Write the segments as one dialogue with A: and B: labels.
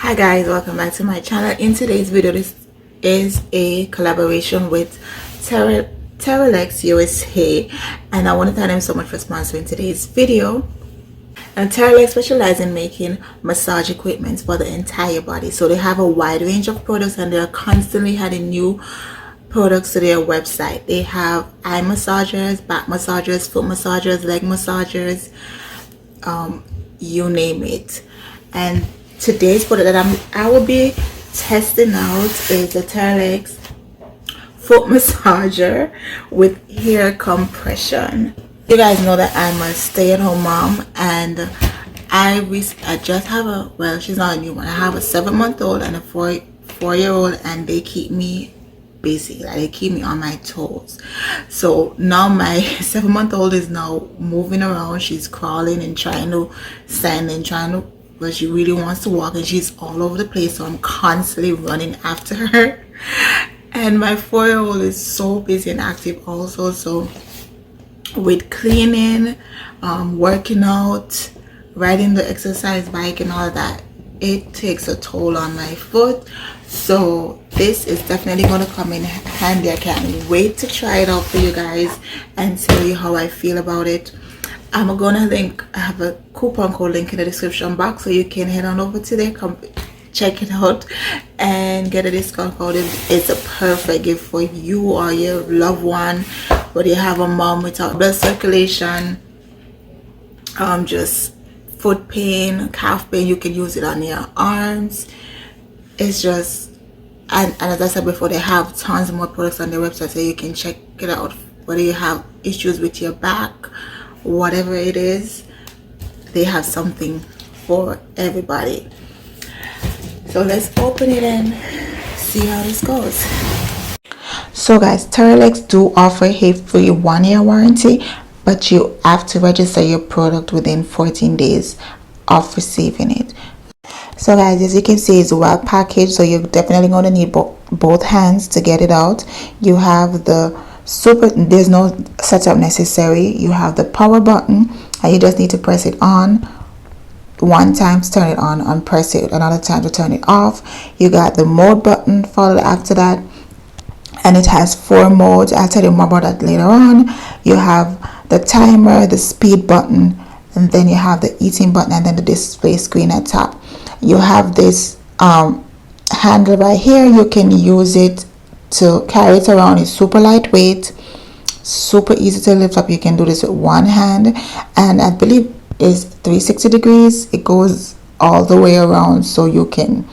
A: Hi guys, welcome back to my channel. In today's video, this is a collaboration with Terelax USA, and I want to thank them so much for sponsoring today's video. And Terelax specializes in making massage equipment for the entire body, so they have a wide range of products and they're constantly adding new products to their website. They have eye massagers, back massagers, foot massagers, leg massagers, you name it. And today's product that I will be testing out is the Terelax foot massager with hair compression. You guys know that I'm a stay-at-home mom, and I just have a, well, she's not a new one. I have a 7-month-old and a 4-year-old, and they keep me busy. Like, they keep me on my toes. So now my 7-month-old is now moving around. She's crawling and trying to stand and trying to, but she really wants to walk, and she's all over the place, so I'm constantly running after her. And my 4-year-old is so busy and active also, so with cleaning, working out, riding the exercise bike and all that, it takes a toll on my foot. So this is definitely going to come in handy. I can't wait to try it out for you guys and tell you how I feel about it. I'm gonna I have a coupon code link in the description box, so you can head on over to there, come check it out and get a discount code. It's a perfect gift for you or your loved one, whether you have a mom without blood circulation, just foot pain, calf pain. You can use it on your arms. It's just, and as I said before, they have tons more products on their website, so you can check it out. Whether you have issues with your back, whatever it is, they have something for everybody. So let's open it and see how this goes. So guys, Terelax do offer a free 1-year warranty, but you have to register your product within 14 days of receiving it. So guys, as you can see, it's well packaged, so you're definitely going to need both hands to get it out. You have the there's no setup necessary. You have the power button, and you just need to press it on one time to turn it on and press it another time to turn it off. You got the mode button followed after that, and it has 4 modes. I'll tell you more about that later on. You have the timer, the speed button, and then you have the eating button, and then the display screen at top. You have this handle right here. You can use it to carry it around. It's super lightweight, super easy to lift up. You can do this with one hand, and I believe it's 360 degrees. It goes all the way around, so you can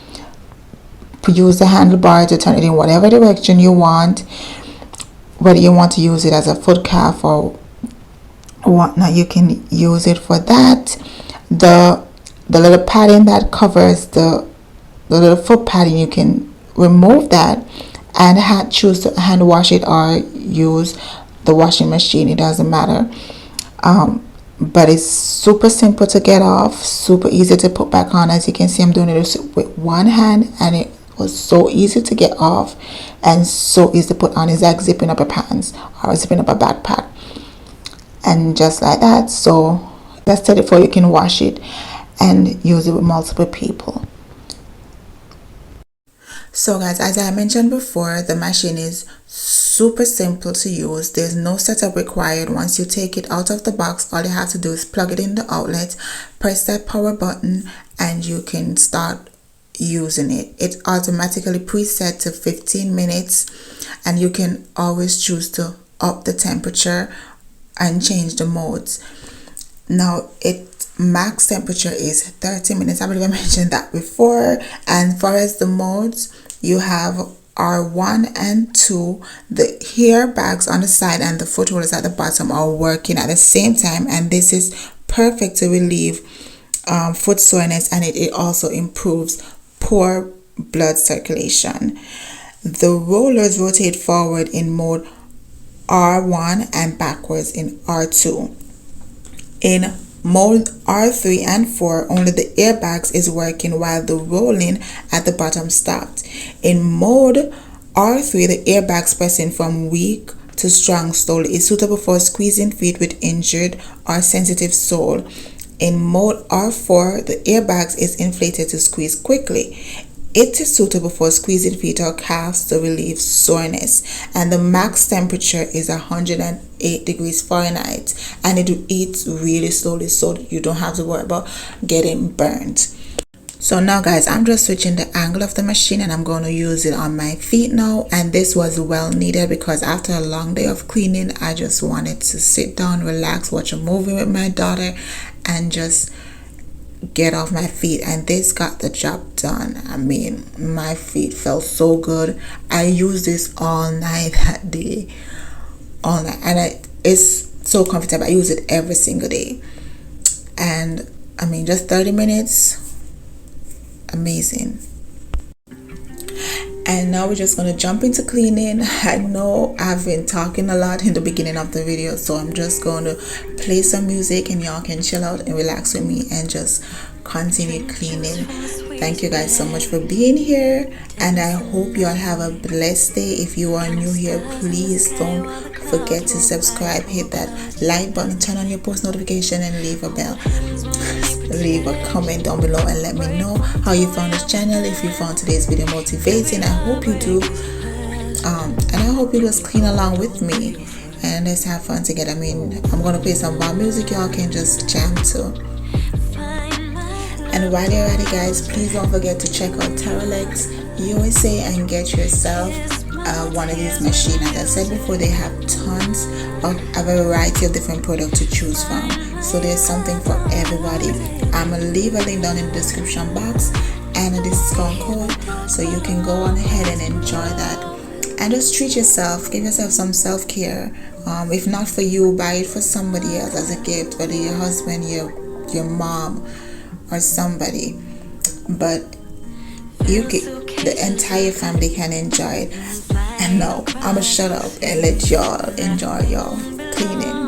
A: use the handlebar to turn it in whatever direction you want, whether you want to use it as a foot calf or whatnot. You can use it for that. The little padding that covers the little foot padding, you can remove that and choose to hand wash it or use the washing machine. It doesn't matter, but it's super simple to get off, super easy to put back on. As you can see, I'm doing it with one hand, and it was so easy to get off and so easy to put on. It's like zipping up a pants or zipping up a backpack, and just like that. So that's it. Before you can wash it and use it with multiple people. So guys, as I mentioned before, the machine is super simple to use. There's no setup required. Once you take it out of the box, all you have to do is plug it in the outlet, press that power button, and you can start using it. It automatically preset to 15 minutes, and you can always choose to up the temperature and change the modes. Now, its max temperature is 30 minutes. I believe I mentioned that before. And for as the modes, you have R1 and 2. The hair bags on the side and the foot rollers at the bottom are working at the same time, and this is perfect to relieve foot soreness, and it also improves poor blood circulation. The rollers rotate forward in mode R1 and backwards in R2. In mode R3 and 4, only the airbags is working while the rolling at the bottom stopped. In mode R3, the airbags pressing from weak to strong slowly is suitable for squeezing feet with injured or sensitive sole. In mode R4, the airbags is inflated to squeeze quickly. It is suitable for squeezing feet or calves to relieve soreness, and the max temperature is 108 degrees Fahrenheit, and it eats really slowly so you don't have to worry about getting burnt. So now guys, I'm just switching the angle of the machine and I'm going to use it on my feet now, and this was well needed because after a long day of cleaning, I just wanted to sit down, relax, watch a movie with my daughter, and just get off my feet, and this got the job done. I mean, my feet felt so good. I used this all night that day, all night, and it's so comfortable. I use it every single day, and I mean, just 30 minutes, amazing. And now we're just going to jump into cleaning. I know I've been talking a lot in the beginning of the video, so I'm just going to play some music and y'all can chill out and relax with me and just continue cleaning. Thank you guys so much for being here, and I hope y'all have a blessed day. If you are new here, please don't forget to subscribe, hit that like button, turn on your post notification, and leave a comment down below and let me know how you found this channel. If you found today's video motivating, I hope you do, and I hope you just clean along with me and let's have fun together. I mean, I'm gonna play some bar music y'all can just jam to. And while you're at it guys, please don't forget to check out Terelax USA and get yourself one of these machines. As I said before, they have tons of a variety of different products to choose from, so there's something for everybody. I'm gonna leave a link down in the description box and a discount code, so you can go on ahead and enjoy that and just treat yourself, give yourself some self-care. If not for you, buy it for somebody else as a gift, whether your husband, your mom, or somebody, but the entire family can enjoy it. And now I'ma shut up and let y'all enjoy y'all cleaning.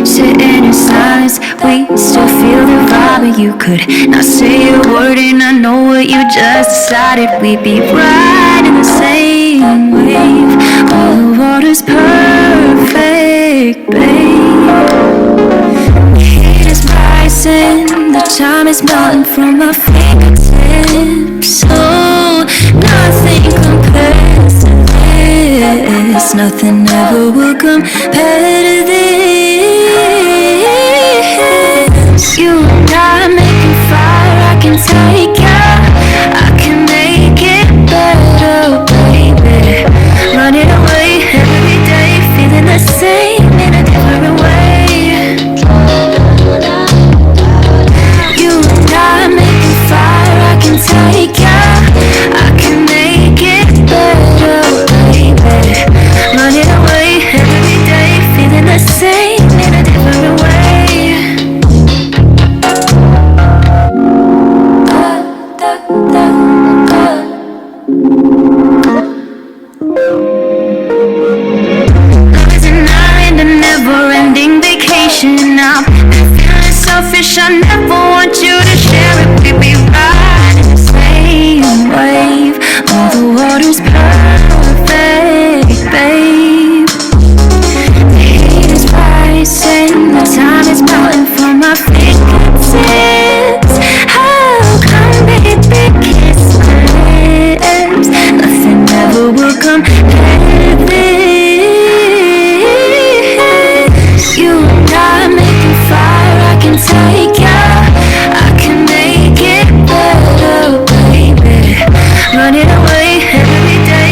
B: Sitting in silence, we still feel the vibe. You could not say a word and I know what you just decided. We'd be right in the same wave. All the water's perfect, babe. The heat is rising, the time is melting from my fingertips. Oh, nothing compares to this. Nothing ever will compare to this. You and I making fire, I can take ya. I can make it better, baby. Running away every day, feeling the same in a different way. You and I making fire, I can take ya. I can make it better, baby. Running away every day, feeling the same in a different way. I'm feeling selfish, I never want you to share it. We be right in the same wave. All the water's perfect, babe. The heat is rising, the time is melting from my fingertips. How come, baby, kiss my lips? Nothing ever will compare to this. You and I making fire, I can take ya. I can make it better, baby. Running away every day.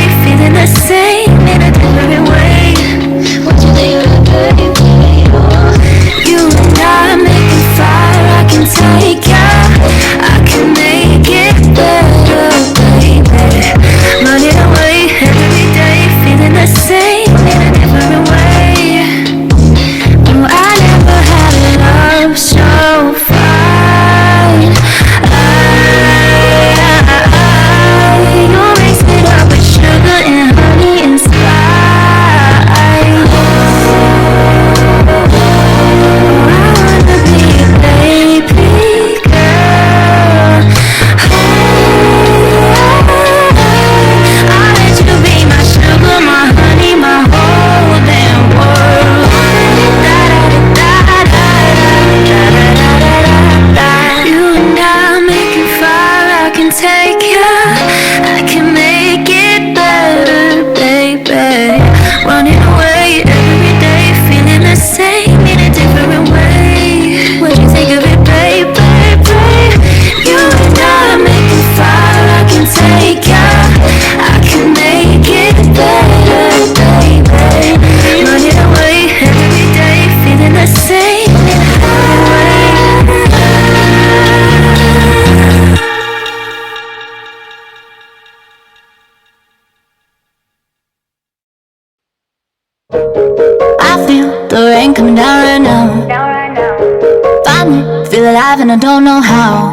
B: feel alive and I don't know how.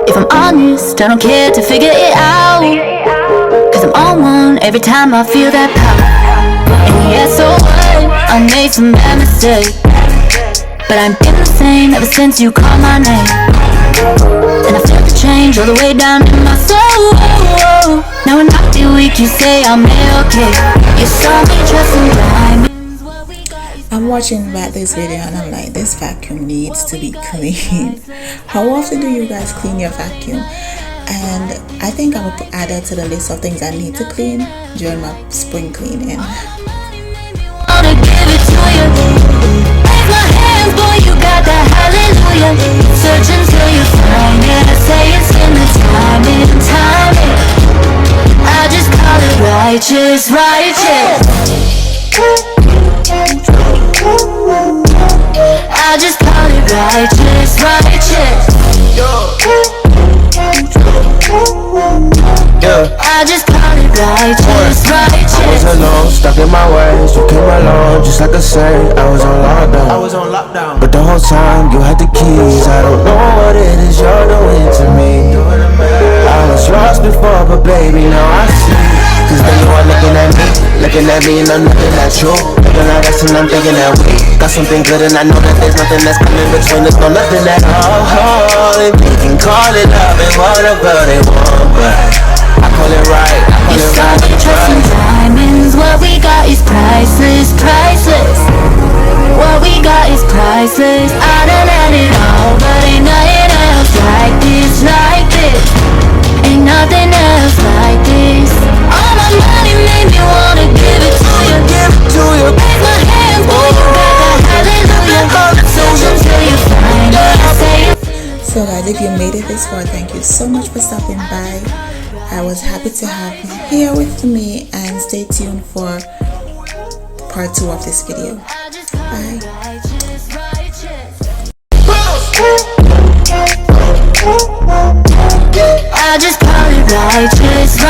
B: If I'm honest, I don't care to figure it out, cause I'm on one every time I feel that power. And yeah, so what? I made some bad mistakes, but I've been the same ever since you called my name. And I felt the change all the way down in my soul. Now when I feel weak, you say I'm okay. You saw me dressing diamonds.
A: I'm watching back this video and I'm like, this vacuum needs to be clean. How often do you guys clean your vacuum? And I think I will add that to the list of things I need to clean during my spring cleaning.
B: Search until you find it. I say it's in the timing. I just call it righteous. I just call it righteous. I just call it righteous.
C: I was alone, stuck in my ways. You came along, just like a saint. I was on lockdown. But the whole time you had the keys. I don't know what it is you're doing to me. I was lost before, but baby, now I see. Cause then you are looking at me and I'm looking at you. Looking at us and I'm thinking that we got something good, and I know that there's nothing that's coming between us. No, nothing at all. And we can call it love and whatever they want, but I call it right.
B: You saw me dressing diamonds. What we got is priceless. What we got is priceless. I done had it all, but ain't nothing else like this. Ain't nothing else like this. All my money made me wanna give it to you. Raise my hands, boy, you got that hallelujah. Search until you find it.
A: So guys, if you made it this far, thank you so much for stopping by. I was happy to have you here with me, and stay tuned for part 2 of this video. Bye.
B: I just call it righteous.